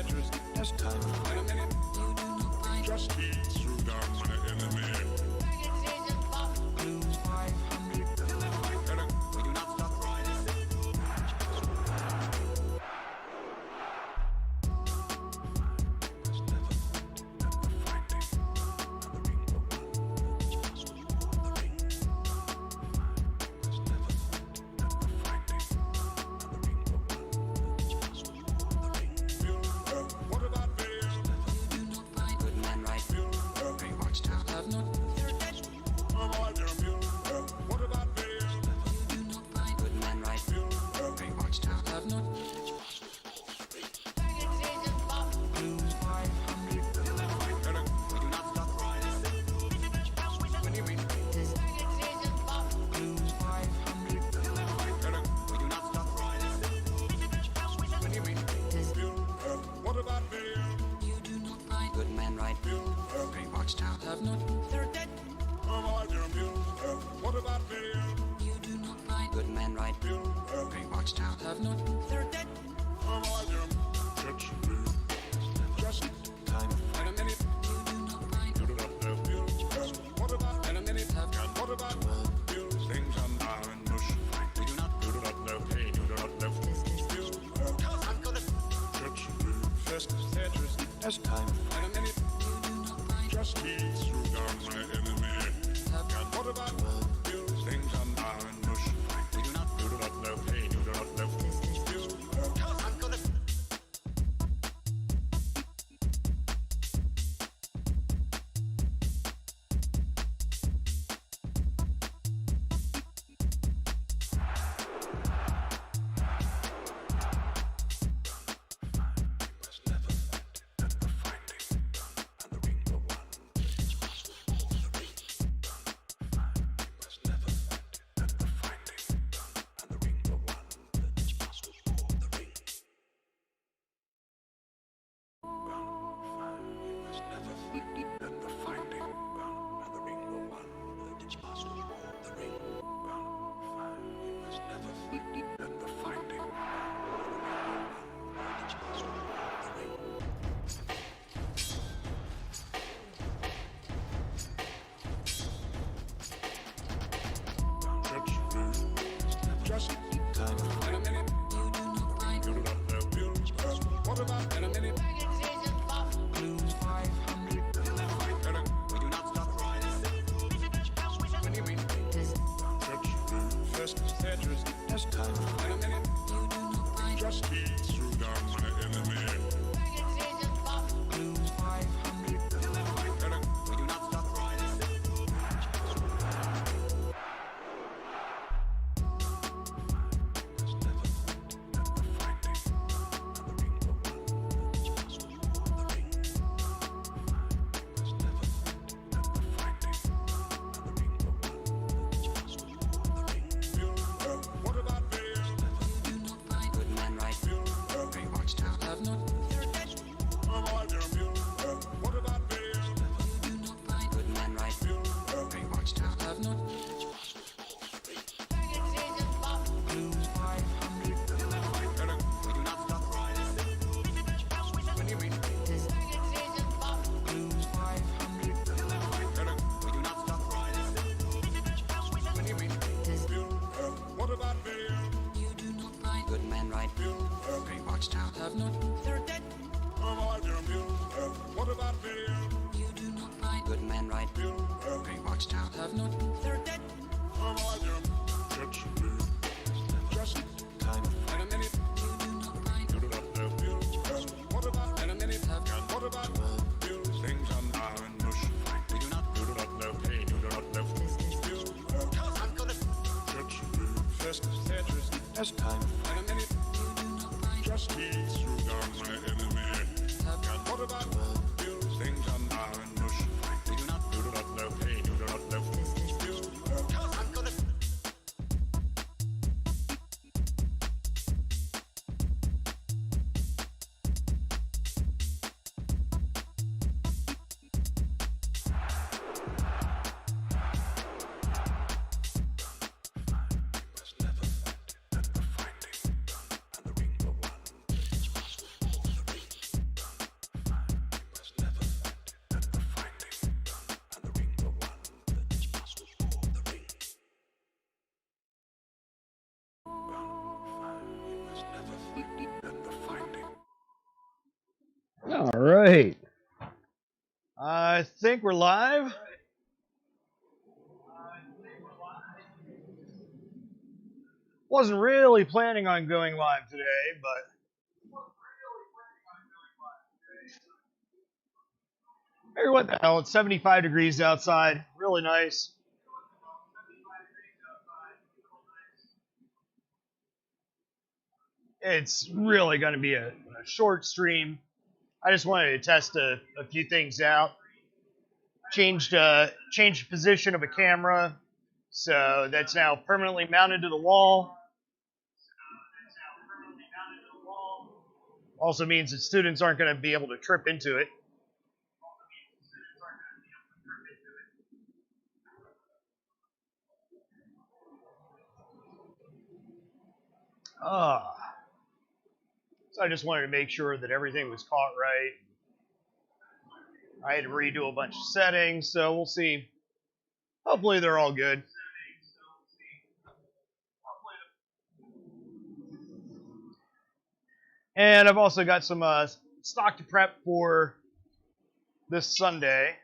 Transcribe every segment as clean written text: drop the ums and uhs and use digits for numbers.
dangerous as time. Wait a minute. Just eat through down my enemy. Lose 500. We do not stop riding. As time. Wait a minute. Just eat through down my enemy. What about you? Things are now in mush. You do not know pain. You do not know you. I'm gonna. As time. Wait a minute. Just eat through down my enemy. What about you? Things are now in mush. You do not know pain. You do not know you. I'm gonna. All right. I think we're live. Wasn't really planning on going live today, but hey, what the hell? It's 75 degrees outside. Really nice. It's really going to be a short stream. I just wanted to test a few things out. Changed position of a camera, so that's now permanently mounted to the wall. Also means that students aren't going to be able to trip into it. So I just wanted to make sure that everything was caught right. I had to redo a bunch of settings, so we'll see. Hopefully they're all good. And I've also got some stock to prep for this Sunday.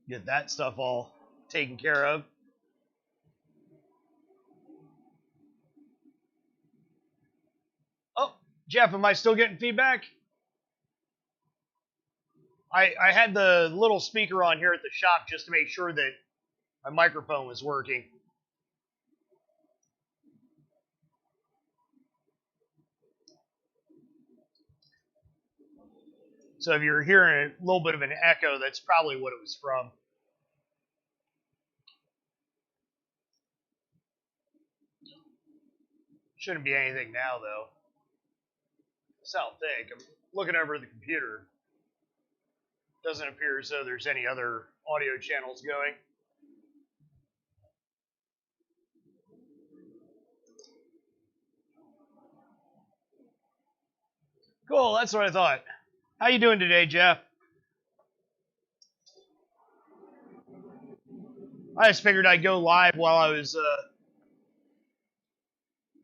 Get that stuff all taken care of. Oh, Jeff, am I still getting feedback? I had the little speaker on here at the shop just to make sure that my microphone was working. So if you're hearing a little bit of an echo, that's probably what it was from. Shouldn't be anything now, though. So I don't think. I'm looking over the computer. Doesn't appear as though there's any other audio channels going. Cool, that's what I thought. How you doing today, Jeff? I just figured I'd go live while I was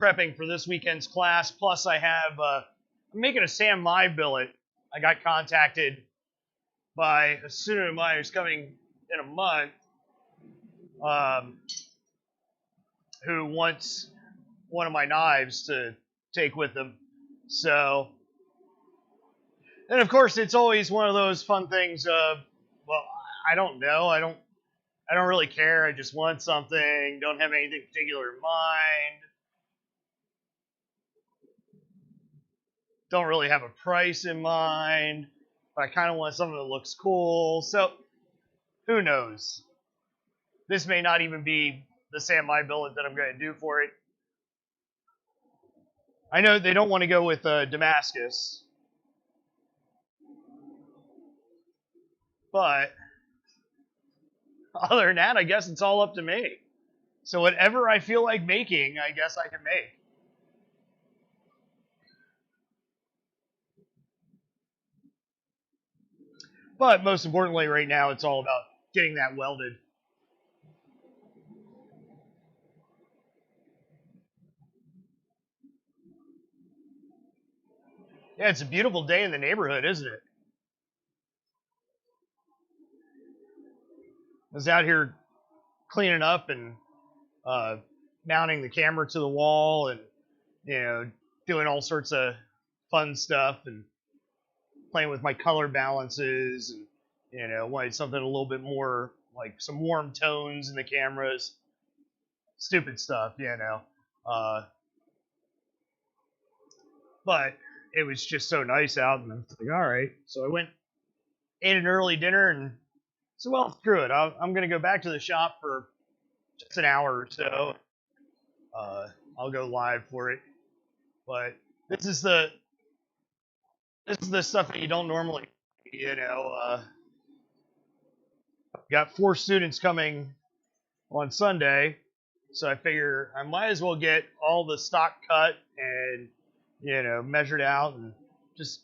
prepping for this weekend's class. Plus, I have I'm making a San Mai billet. I got contacted by a student of mine who's coming in a month, who wants one of my knives to take with them. So, and of course, it's always one of those fun things of, well, I don't know, I don't really care. I just want something. Don't have anything particular in mind. Don't really have a price in mind, but I kind of want something that looks cool. So, who knows? This may not even be the San Mai billet that I'm going to do for it. I know they don't want to go with Damascus, but other than that, I guess it's all up to me. So whatever I feel like making, I guess I can make. But most importantly right now, it's all about getting that welded. Yeah, it's a beautiful day in the neighborhood, isn't it? I was out here cleaning up and mounting the camera to the wall and, doing all sorts of fun stuff and playing with my color balances and, wanted something a little bit more like some warm tones in the cameras. Stupid stuff, but it was just so nice out, and I was like, all right. So I went, ate an early dinner, and said, well, screw it. I'm going to go back to the shop for just an hour or so. I'll go live for it. But this is the stuff that you don't normally, got 4 students coming on Sunday, so I figure I might as well get all the stock cut and, measured out and just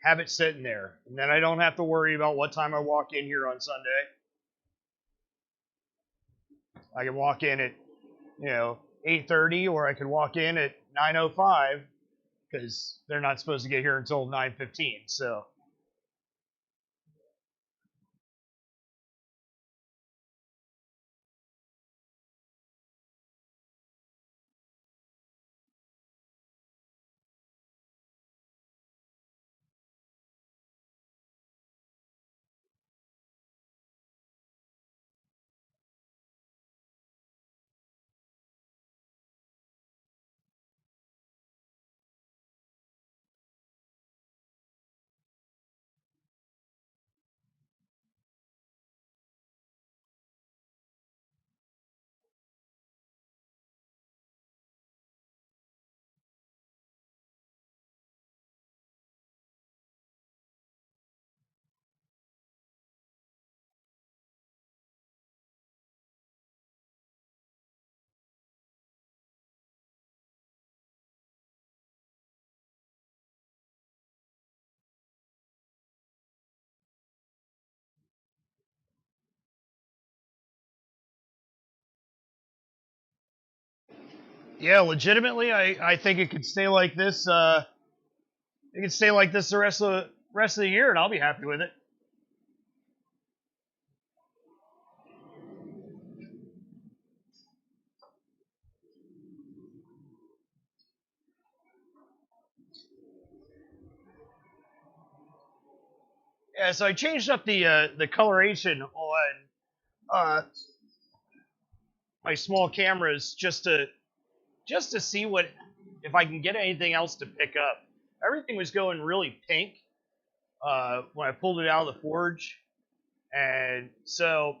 have it sitting there. And then I don't have to worry about what time I walk in here on Sunday. I can walk in at 8:30, or I could walk in at 9:05 because they're not supposed to get here until 9:15. So yeah, legitimately, I think it could stay like this. It could stay like this the rest of the year, and I'll be happy with it. Yeah, so I changed up the coloration on uh, my small cameras just to see what if I can get anything else to pick up. Everything was going really pink when I pulled it out of the forge, and so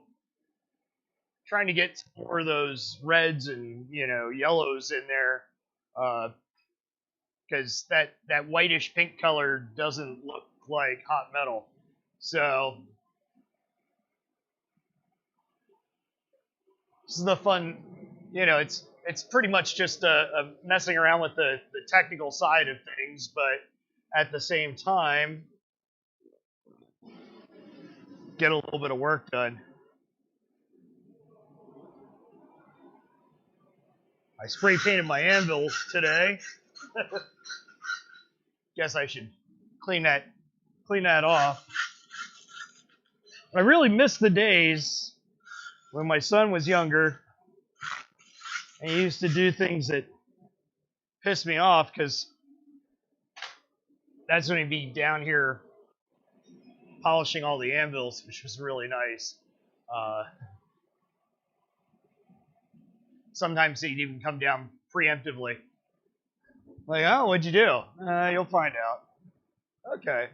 trying to get more of those reds and yellows in there because that whitish pink color doesn't look like hot metal. So this is the fun, it's pretty much just a messing around with the technical side of things, but at the same time get a little bit of work done. I spray painted my anvils today. Guess I should clean that off. I really miss the days when my son was younger and he used to do things that pissed me off because that's when he'd be down here polishing all the anvils, which was really nice. Uh, Sometimes he'd even come down preemptively. Like, oh, what'd you do? You'll find out. Okay.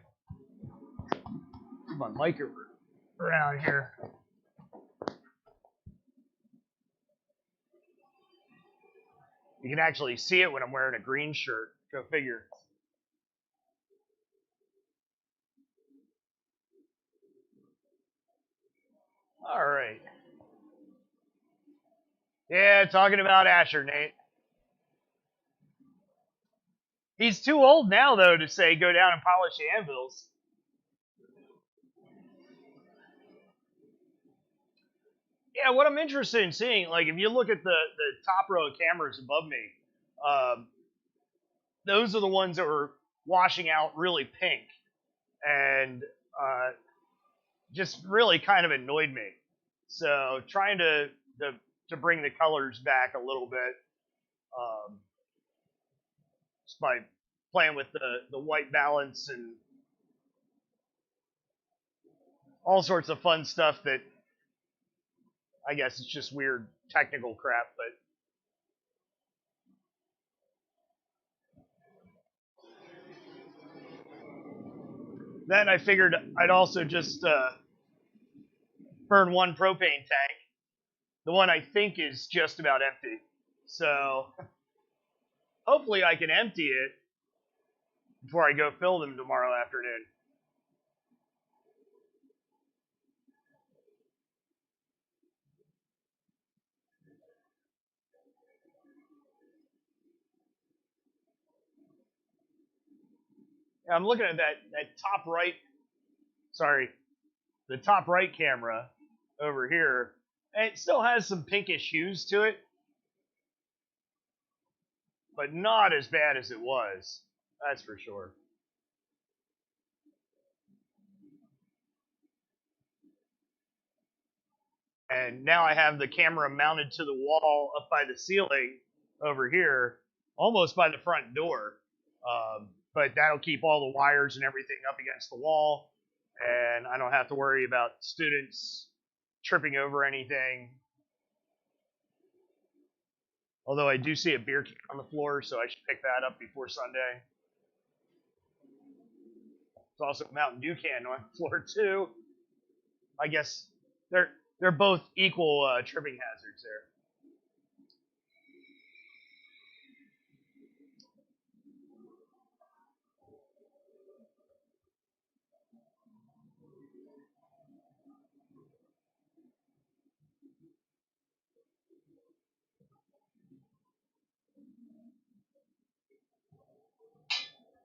Move my mic around here. You can actually see it when I'm wearing a green shirt. Go figure. All right. Yeah, talking about Asher, Nate. He's too old now, though, to say go down and polish the anvils. Yeah, what I'm interested in seeing, like, if you look at the top row of cameras above me, um, those are the ones that were washing out really pink, and just really kind of annoyed me. So trying to bring the colors back a little bit, just by playing with the white balance and all sorts of fun stuff that I guess it's just weird technical crap, but then I figured I'd also just burn one propane tank. The one I think is just about empty. So hopefully I can empty it before I go fill them tomorrow afternoon. I'm looking at that top right, sorry, the top right camera over here. And it still has some pinkish hues to it, but not as bad as it was. That's for sure. And now I have the camera mounted to the wall up by the ceiling over here, almost by the front door. But that'll keep all the wires and everything up against the wall, and I don't have to worry about students tripping over anything. Although I do see a beer can on the floor, so I should pick that up before Sunday. There's also a Mountain Dew can on the floor too. I guess they're both equal tripping hazards there.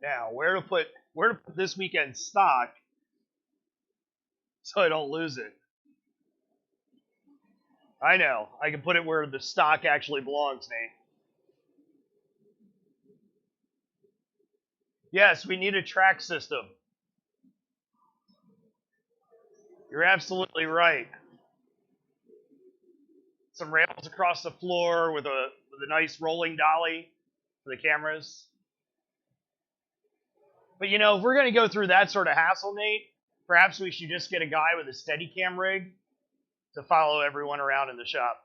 Now, where to put this weekend's stock so I don't lose it? I know. I can put it where the stock actually belongs, Nate. Yes, we need a track system. You're absolutely right. Some rails across the floor with a nice rolling dolly for the cameras. But you know, if we're going to go through that sort of hassle, Nate, perhaps we should just get a guy with a Steadicam rig to follow everyone around in the shop.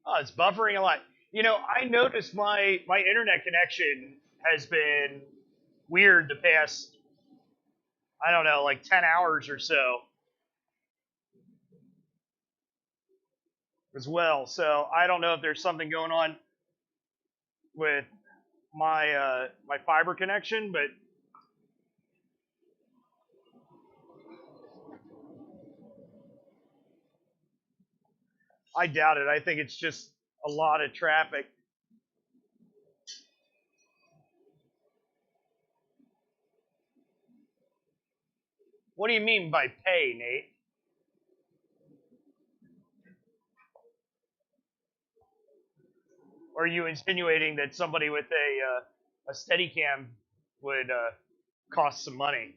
Oh, it's buffering a lot. You know, I noticed my internet connection has been weird the past, I don't know, like 10 hours or so as well. So I don't know if there's something going on with my my fiber connection, but I doubt it. I think it's just a lot of traffic. What do you mean by pay, Nate? Or are you insinuating that somebody with a Steadicam would cost some money?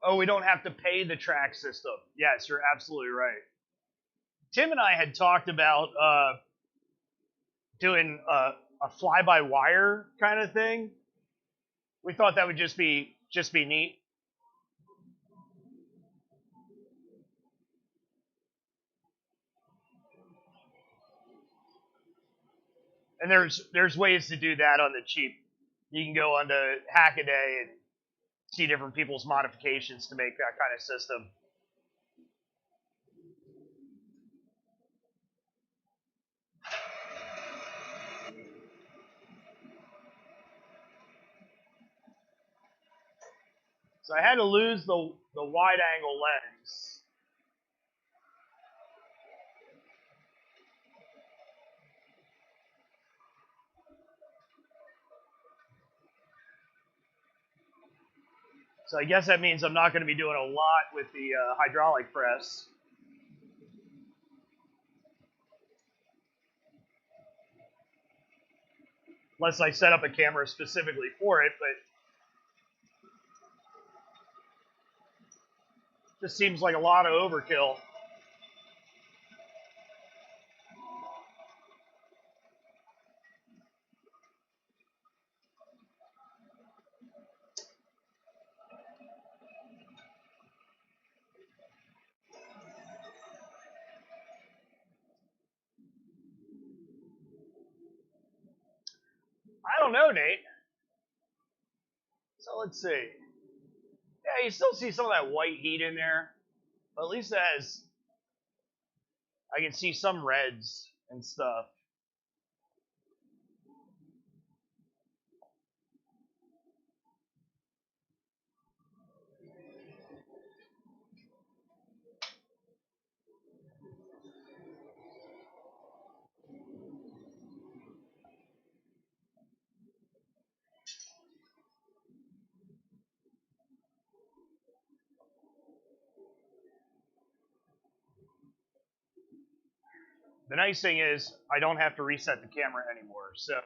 Oh, we don't have to pay the track system. Yes, you're absolutely right. Tim and I had talked about doing a fly-by-wire kind of thing. We thought that would just be neat. And there's ways to do that on the cheap. You can go onto Hackaday and see different people's modifications to make that kind of system. So I had to lose the wide angle lens. So I guess that means I'm not going to be doing a lot with the hydraulic press. Unless I set up a camera specifically for it, but just seems like a lot of overkill. I don't know, Nate. So let's see. Yeah, you still see some of that white heat in there. But at least it has I can see some reds and stuff. The nice thing is I don't have to reset the camera anymore. So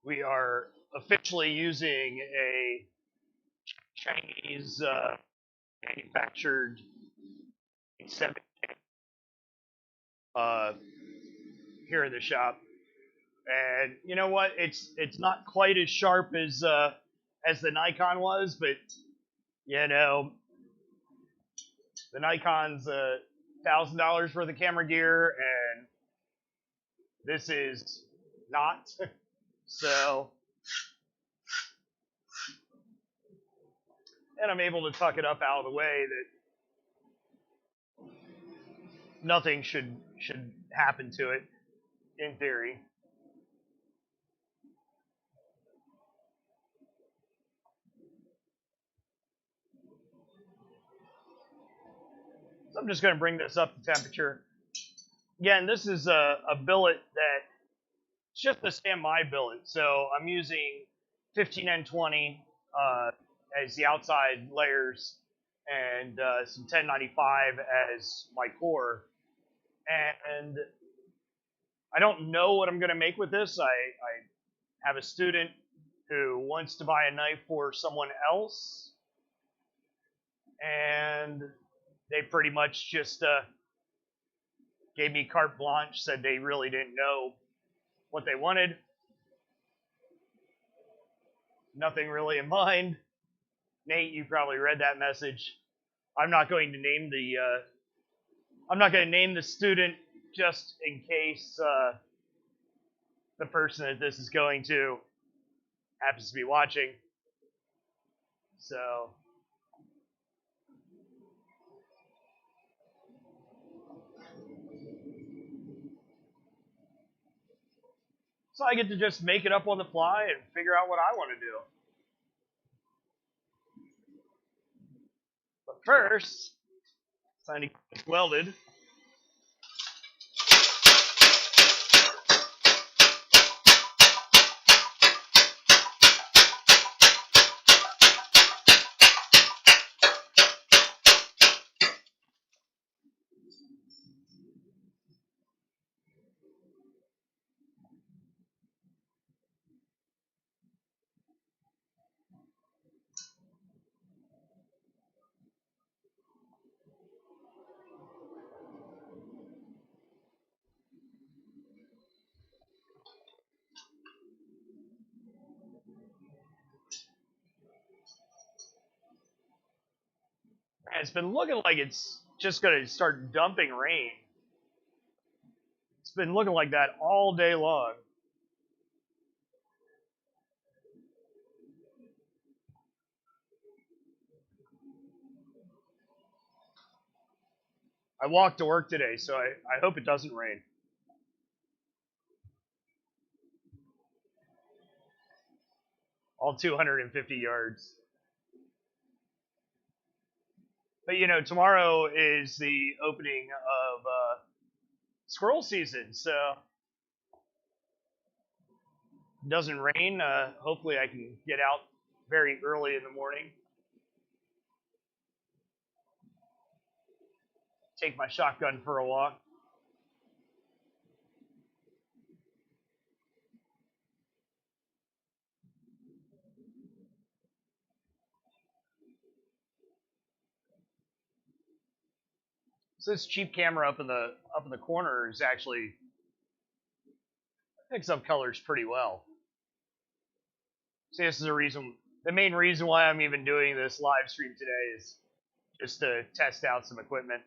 we are officially using a Chinese manufactured 7 here in the shop. And you know what? It's not quite as sharp as the Nikon was, but you know, the Nikon's $1,000 worth of camera gear, and this is not. So, and I'm able to tuck it up out of the way that nothing should happen to it, in theory. So I'm just going to bring this up to temperature. Again, this is a billet that it's just a San Mai billet. So I'm using 15N20 as the outside layers and some 1095 as my core. And I don't know what I'm going to make with this. I have a student who wants to buy a knife for someone else, and they pretty much just gave me carte blanche, said they really didn't know what they wanted. Nothing really in mind. Nate, you probably read that message. I'm not going to name the student just in case the person that this is going to happens to be watching. So I get to just make it up on the fly and figure out what I want to do. But first, it's time to get this welded. And it's been looking like it's just going to start dumping rain. It's been looking like that all day long. I walked to work today, so I hope it doesn't rain. All 250 yards. But you know, tomorrow is the opening of squirrel season, so it doesn't rain. Hopefully, I can get out very early in the morning. Take my shotgun for a walk. So this cheap camera up in the corner is actually picks up colors pretty well. See, this is the main reason why I'm even doing this live stream today is just to test out some equipment.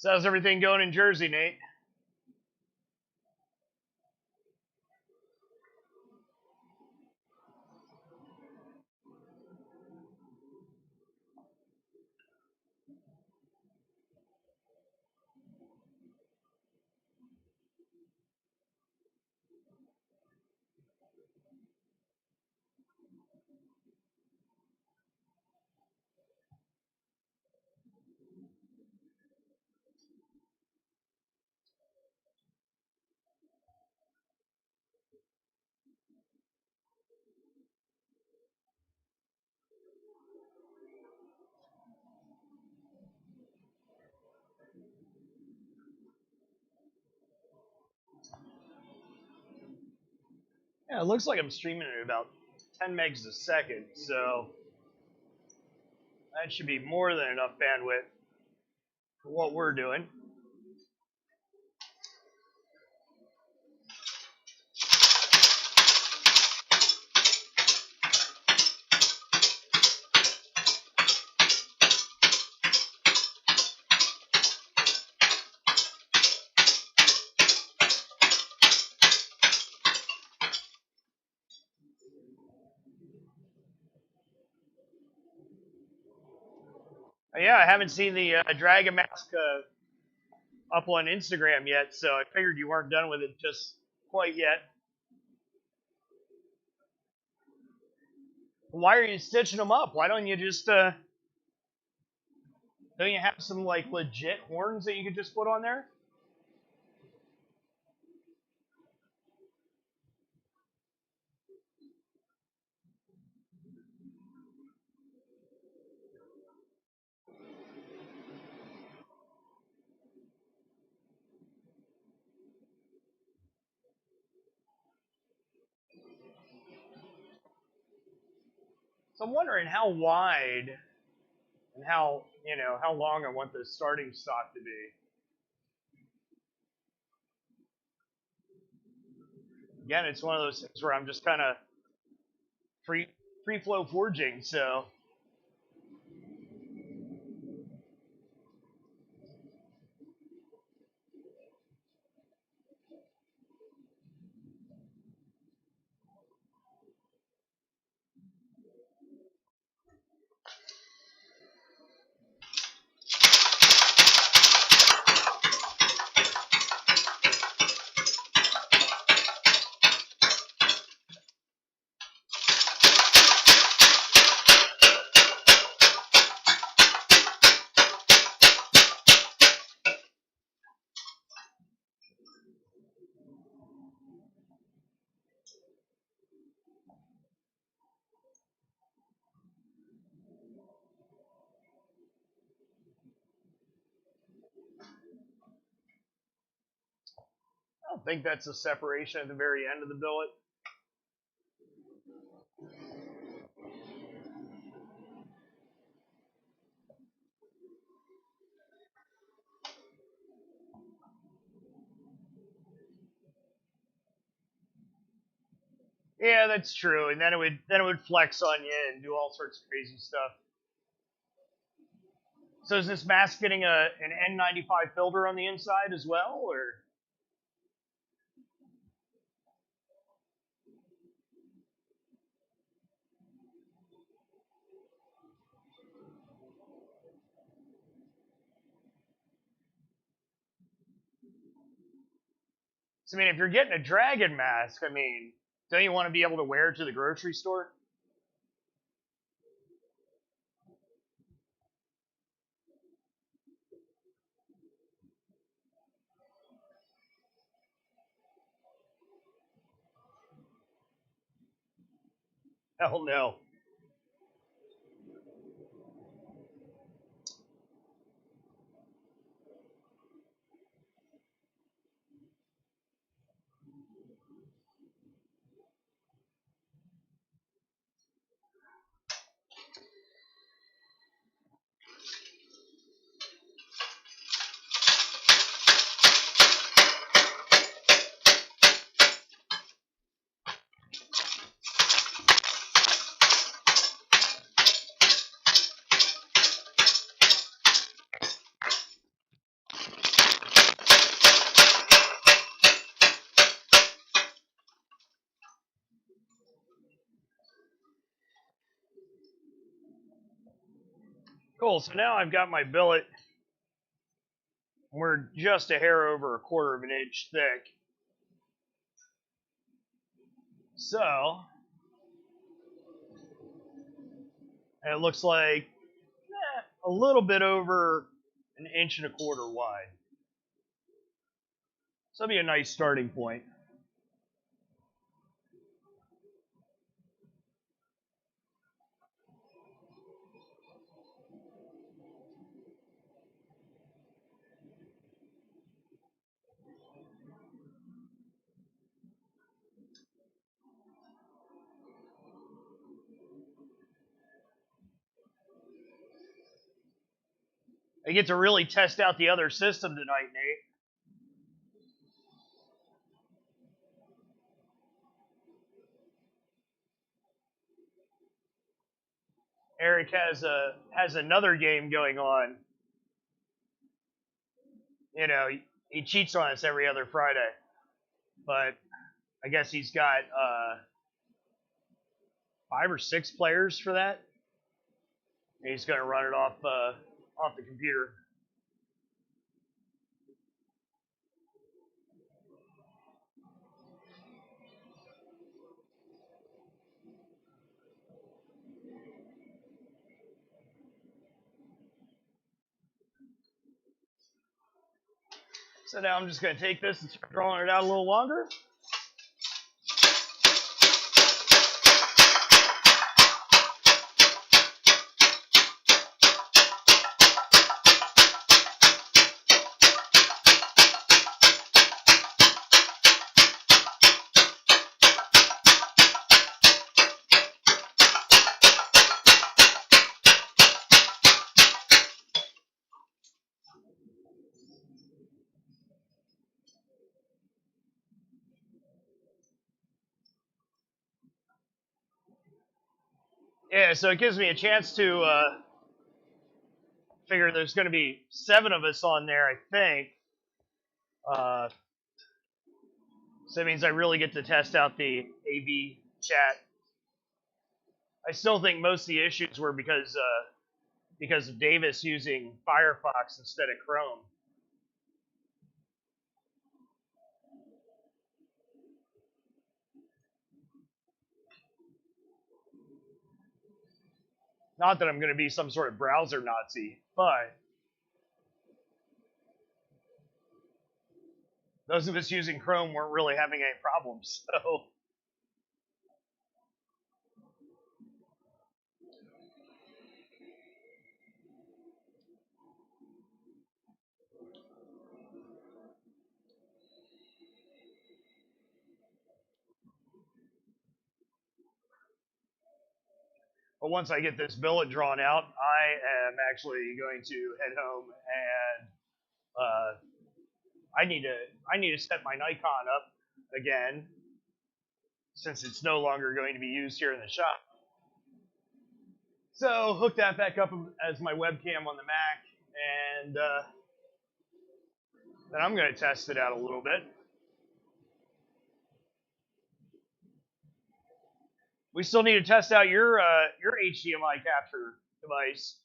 So how's everything going in Jersey, Nate? Yeah, it looks like I'm streaming at about 10 megs a second, so that should be more than enough bandwidth for what we're doing. Yeah, I haven't seen the Dragon Mask up on Instagram yet, so I figured you weren't done with it just quite yet. Why are you stitching them up? Why don't you just don't you have some like legit horns that you could just put on there? So I'm wondering how wide and how long I want the starting stock to be. Again, it's one of those things where I'm just kind of free flow forging, so I don't think that's a separation at the very end of the billet. Yeah, that's true. And then it would flex on you and do all sorts of crazy stuff. So is this mask getting an N95 filter on the inside as well, or? So, I mean, if you're getting a dragon mask, I mean, don't you want to be able to wear it to the grocery store? Hell no. Cool. So now I've got my billet. We're just a hair over 1/4 of an inch thick. So, and it looks like a little bit over 1.25 inches wide. So that'll be a nice starting point. I get to really test out the other system tonight, Nate. Eric has another game going on. You know, he cheats on us every other Friday, but I guess he's got 5 or 6 players for that. And he's going to run it off the computer. So now I'm just going to take this and start drawing it out a little longer. Yeah, so it gives me a chance to figure there's going to be 7 of us on there, I think. So that means I really get to test out the AV chat. I still think most of the issues were because of Davis using Firefox instead of Chrome. Not that I'm going to be some sort of browser Nazi, but those of us using Chrome weren't really having any problems. So, but once I get this billet drawn out, I am actually going to head home and I need to set my Nikon up again since it's no longer going to be used here in the shop. So hook that back up as my webcam on the Mac, and then I'm going to test it out a little bit. We still need to test out your HDMI capture device.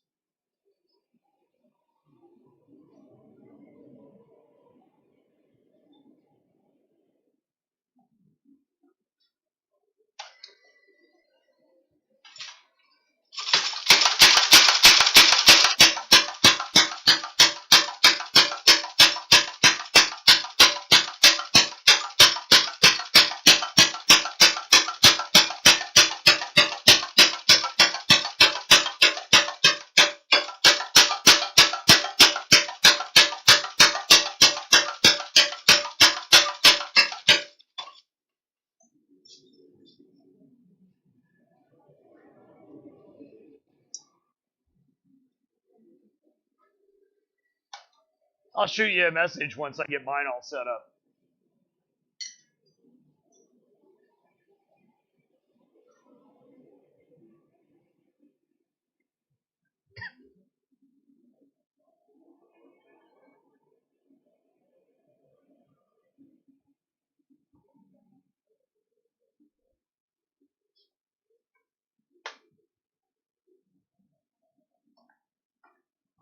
I'll shoot you a message once I get mine all set up.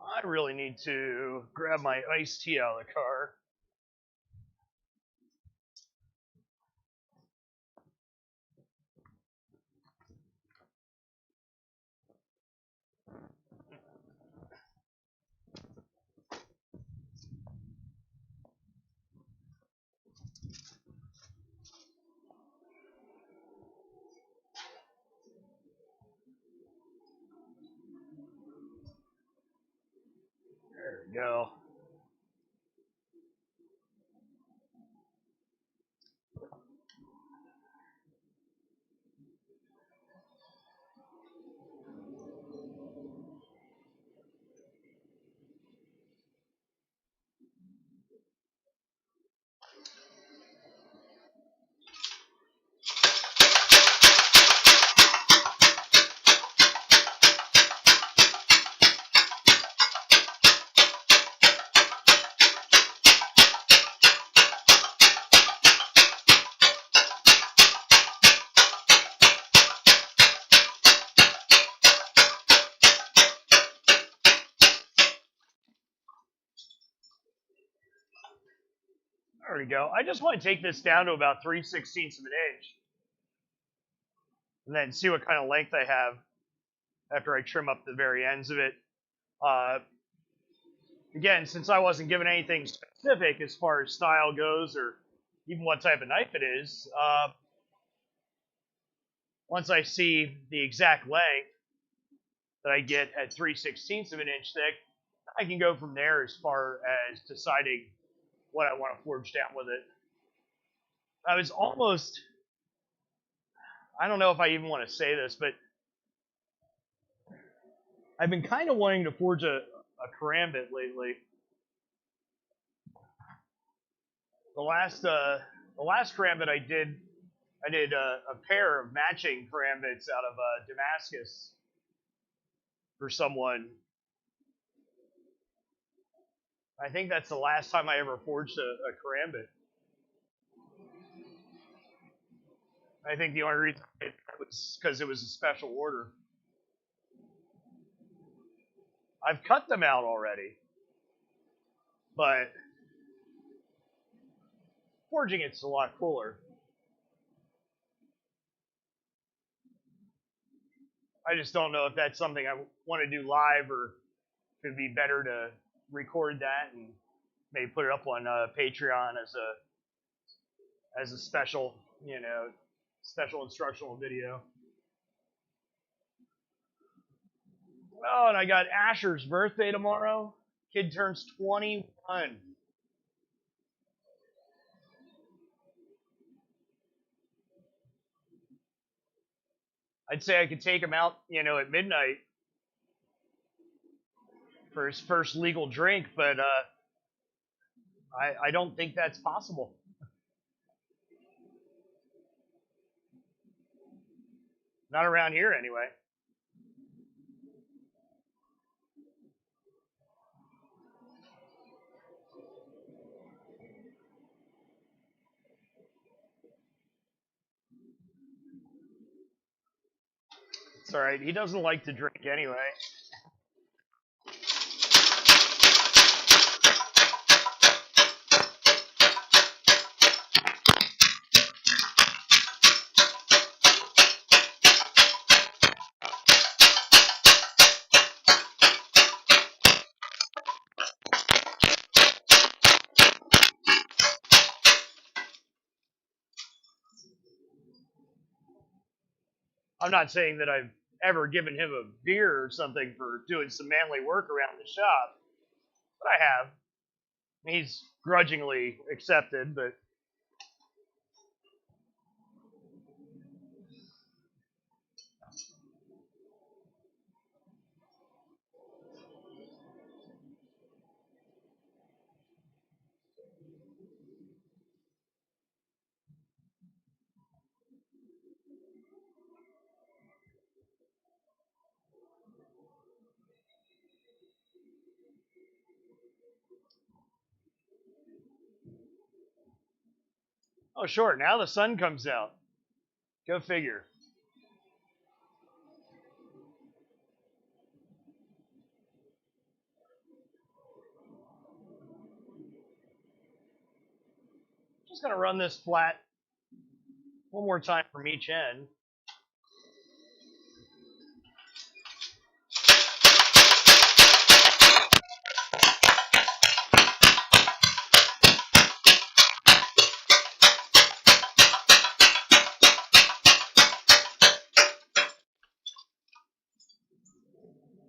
I really need to grab my iced tea out of the car. There we go. There we go. I just want to take this down to about 3/16 of an inch. And then see what kind of length I have after I trim up the very ends of it. Uh, again, since I wasn't given anything specific as far as style goes or even what type of knife it is, once I see the exact length that I get at 3/16 of an inch thick, I can go from there as far as deciding what I want to forge down with it. I was almost, I don't know if I even want to say this, but I've been kind of wanting to forge a karambit lately. The last karambit I did a pair of matching karambits out of Damascus for someone. I think that's the last time I ever forged a karambit. I think the only reason I did that was because it was a special order. I've cut them out already, but forging it's a lot cooler. I just don't know if that's something I want to do live or if it'd be better to record that and maybe put it up on Patreon as a special, special instructional video. Oh, and I got Asher's birthday tomorrow. Kid turns 21. I'd say I could take him out, at midnight for his first legal drink, but I don't think that's possible. Not around here, anyway. It's all right. He doesn't like to drink anyway. I'm not saying that I've ever given him a beer or something for doing some manly work around the shop, but I have. He's grudgingly accepted, but oh, sure, now the sun comes out. Go figure. going to run this flat one more time from each end.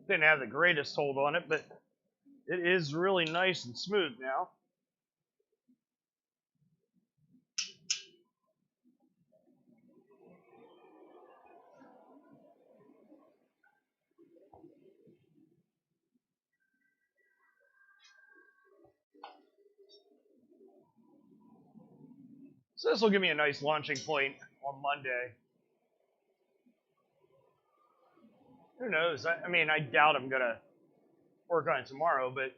Didn't have the greatest hold on it, but it is really nice and smooth now. So this will give me a nice launching point on Monday. Who knows? I mean, I doubt I'm going to work on it tomorrow, but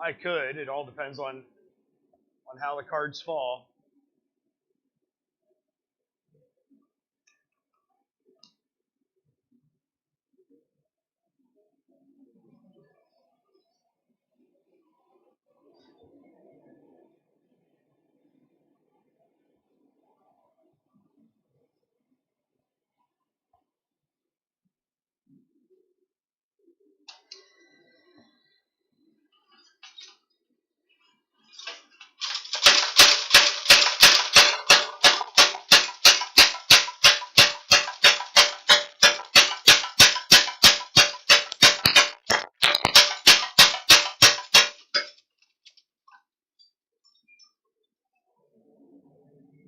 I could. It all depends on how the cards fall.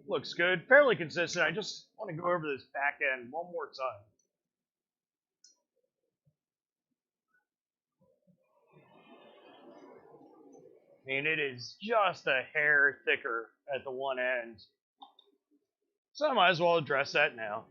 Looks good. Fairly consistent. I just want to go over this back end one more time. I mean, it is just a hair thicker at the one end. So I might as well address that now.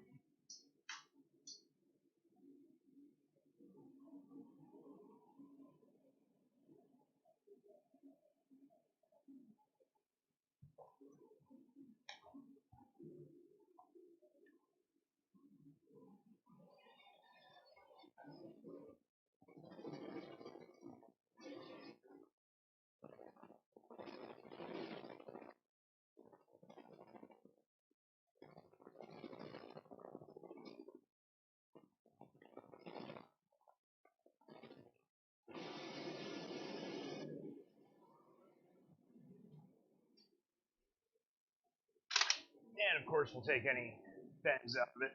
And of course, we'll take any bends out of it.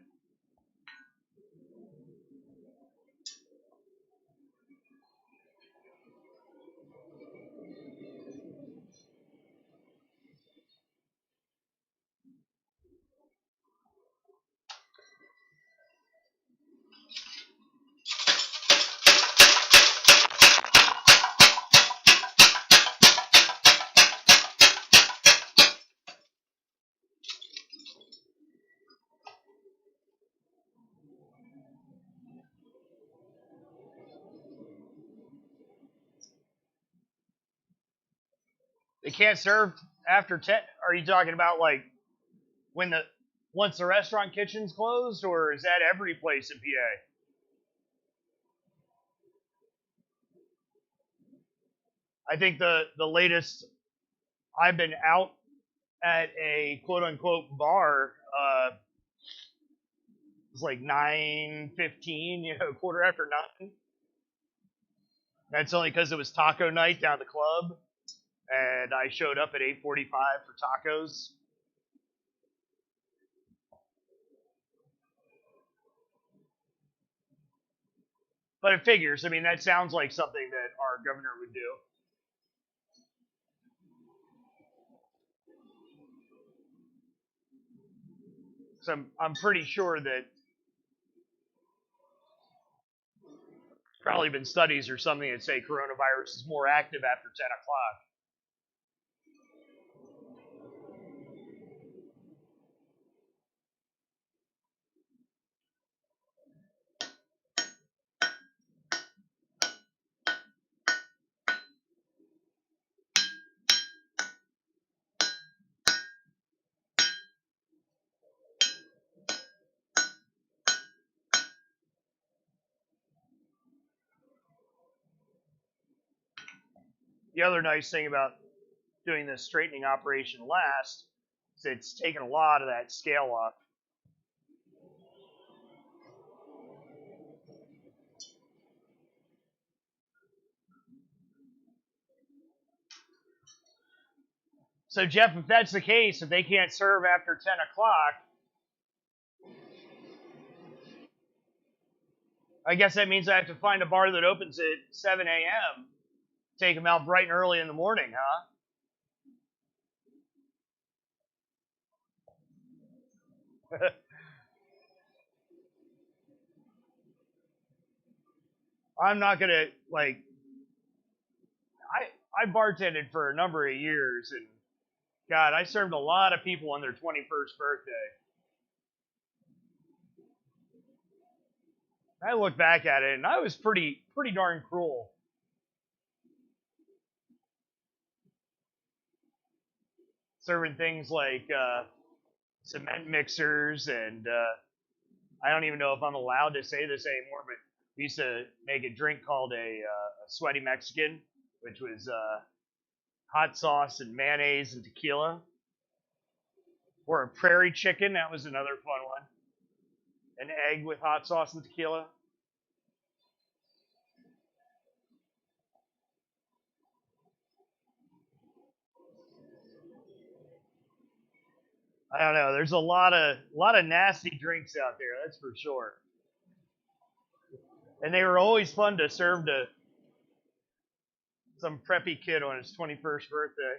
They can't serve after 10. Are you talking about like when once the restaurant kitchen's closed, or is that every place in PA? I think the latest I've been out at a quote unquote bar was like 9:15, quarter after 9. That's only because it was taco night down at the club, and I showed up at 8:45 for tacos. But it figures. I mean, that sounds like something that our governor would do. So I'm pretty sure that probably been studies or something that say coronavirus is more active after 10 o'clock. The other nice thing about doing this straightening operation last is it's taken a lot of that scale off. So, Jeff, if that's the case, if they can't serve after 10 o'clock, I guess that means I have to find a bar that opens at 7 a.m., take them out bright and early in the morning, huh? I'm not going to, like, I bartended for a number of years, and God, I served a lot of people on their 21st birthday. I look back at it, and I was pretty darn cruel. Serving things like cement mixers, and I don't even know if I'm allowed to say this anymore, but we used to make a drink called a sweaty Mexican, which was hot sauce and mayonnaise and tequila. Or a prairie chicken, that was another fun one. An egg with hot sauce and tequila. I don't know. There's a lot of nasty drinks out there, that's for sure. And they were always fun to serve to some preppy kid on his 21st birthday.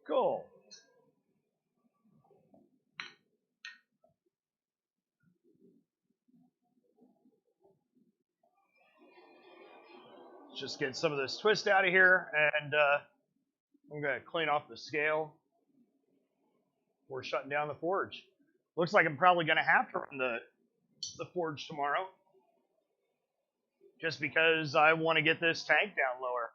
Cool. Let's just get some of this twist out of here, and I'm going to clean off the scale before shutting down the forge. Looks like I'm probably going to have to run the forge tomorrow, just because I want to get this tank down lower.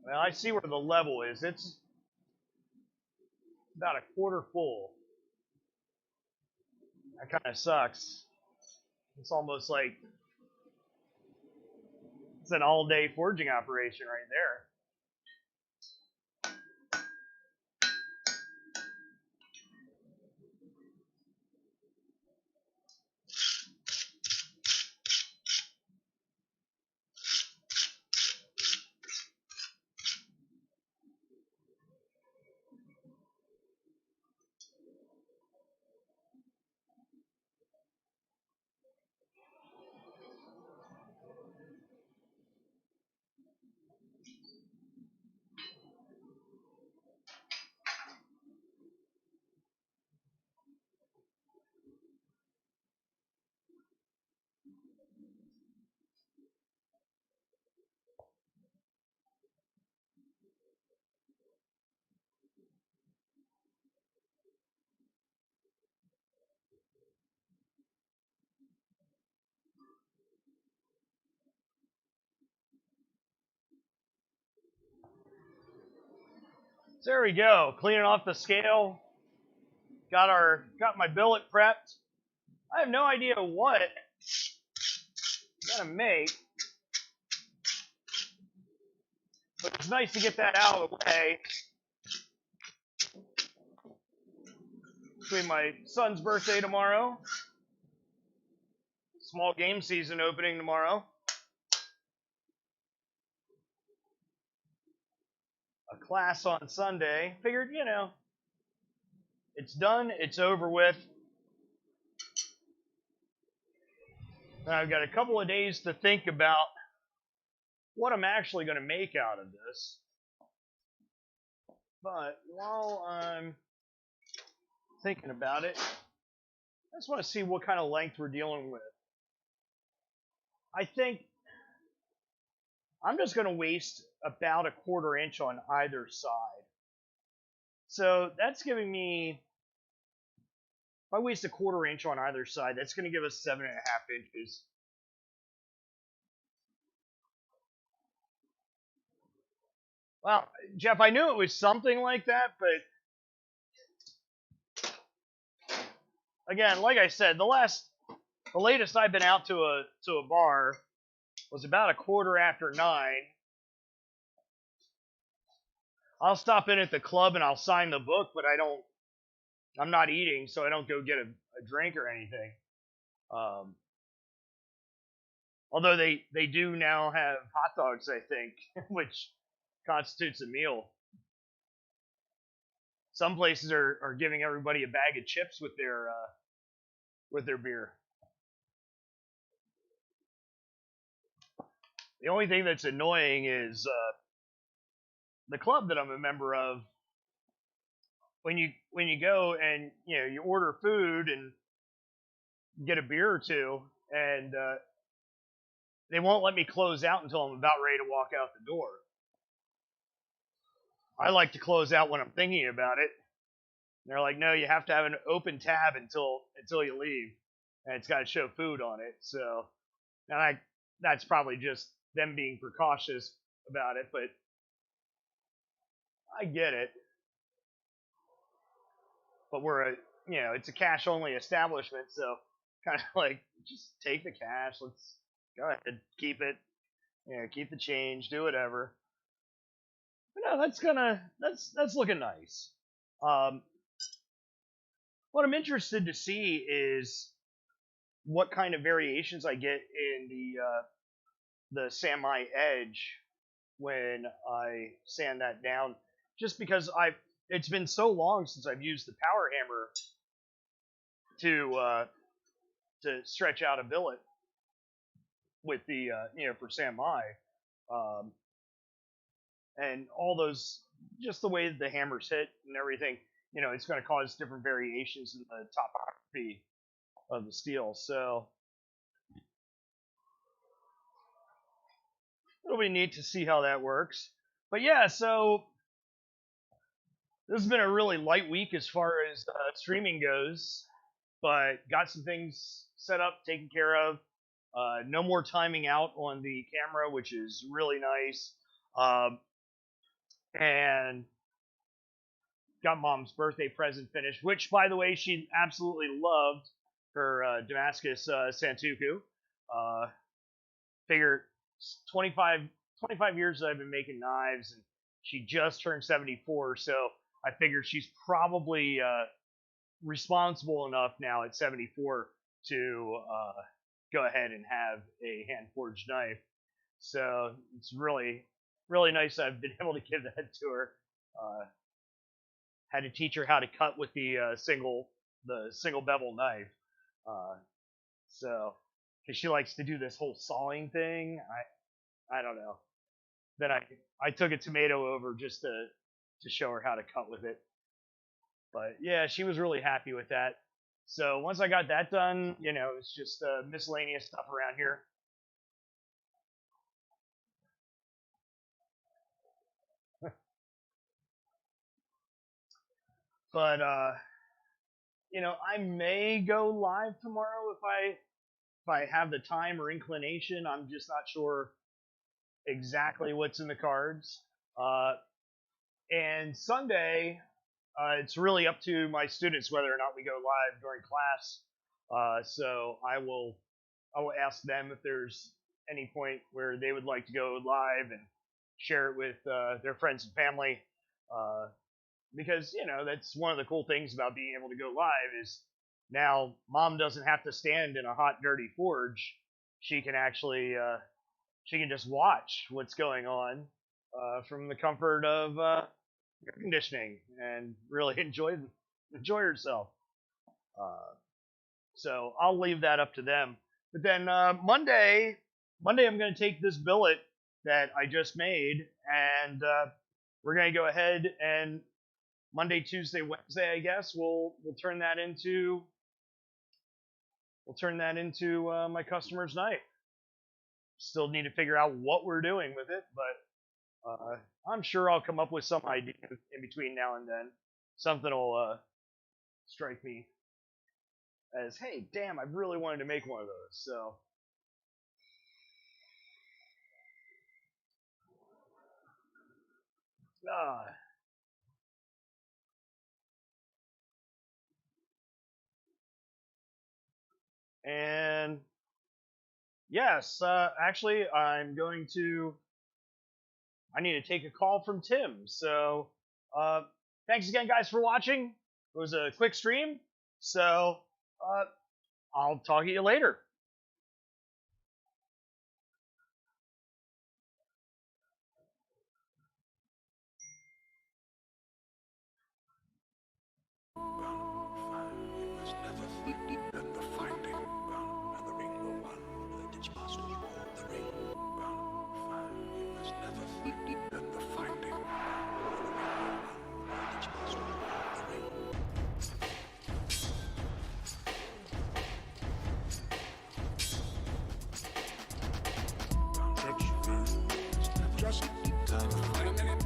Well, I see where the level is. It's about a quarter full. That kind of sucks. It's almost like it's an all-day forging operation right there. So there we go. Cleaning off the scale. Got my billet prepped. I have no idea what I'm gonna make, but it's nice to get that out of the way. Between my son's birthday tomorrow, small game season opening tomorrow, a class on Sunday. Figured, it's done, it's over with. And I've got a couple of days to think about what I'm actually going to make out of this. But while I'm thinking about it, I just want to see what kind of length we're dealing with. I think I'm just going to waste about a 1/4 inch on either side. So that's giving me, if I waste a 1/4 inch on either side, that's going to give us 7.5 inches. Well, Jeff, I knew it was something like that, but again, like I said, the latest I've been out to a bar was about a 9:15. I'll stop in at the club and I'll sign the book, but I'm not eating, so I don't go get a drink or anything. Um, although they do now have hot dogs, I think, which constitutes a meal. Some places are giving everybody a bag of chips with their beer. The only thing that's annoying is the club that I'm a member of. When you go and you order food and get a beer or two, and they won't let me close out until I'm about ready to walk out the door. I like to close out when I'm thinking about it. And they're like, no, you have to have an open tab until you leave, and it's got to show food on it. So, and that's probably just them being precautious about it, but I get it. But it's a cash only establishment, so kind of like just take the cash. Let's go ahead, keep it. Keep the change, do whatever. But no, that's looking nice. Um, what I'm interested to see is what kind of variations I get in the San Mai edge when I sand that down. Just because it's been so long since I've used the power hammer to stretch out a billet with the for San Mai, um, and all those, just the way that the hammers hit and everything. It's going to cause different variations in the topography of the steel. So it'll be neat to see how that works. But yeah, so this has been a really light week as far as streaming goes, but got some things set up, taken care of. No more timing out on the camera, which is really nice. And got mom's birthday present finished, which, by the way, she absolutely loved her Damascus Santoku. Figure 25 years that I've been making knives, and she just turned 74, so I figured she's probably responsible enough now at 74 to go ahead and have a hand forged knife. So it's really, really nice I've been able to give that to her. Had to teach her how to cut with the single bevel knife. Uh, so, because she likes to do this whole sawing thing, I don't know. Then I took a tomato over just to show her how to cut with it. But yeah, she was really happy with that. So once I got that done, it's just miscellaneous stuff around here. But I may go live tomorrow if I have the time or inclination. I'm just not sure exactly what's in the cards. And Sunday, it's really up to my students whether or not we go live during class. So I will ask them if there's any point where they would like to go live and share it with their friends and family. Because that's one of the cool things about being able to go live is now mom doesn't have to stand in a hot, dirty forge. She can actually she can just watch what's going on from the comfort of air conditioning and really enjoy herself. Uh, so I'll leave that up to them. But then Monday I'm going to take this billet that I just made, and we're going to go ahead and Monday, Tuesday, Wednesday, I guess we'll turn that into we'll turn that into my customer's night. Still need to figure out what we're doing with it, but I'm sure I'll come up with some idea in between now and then. Something will strike me as, hey, damn, I really wanted to make one of those. So, and yes, actually, I need to take a call from Tim. So, thanks again, guys, for watching. It was a quick stream. So, I'll talk to you later. Just in a minute.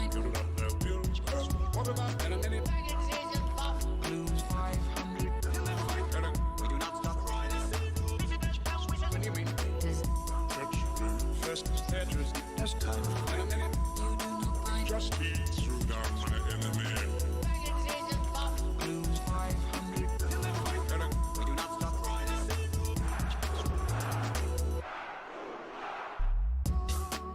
You do not know bills, but what about in a minute? Lose 500. We do not stop riding. What do you mean? First address. Just time. In a minute. Just be through down my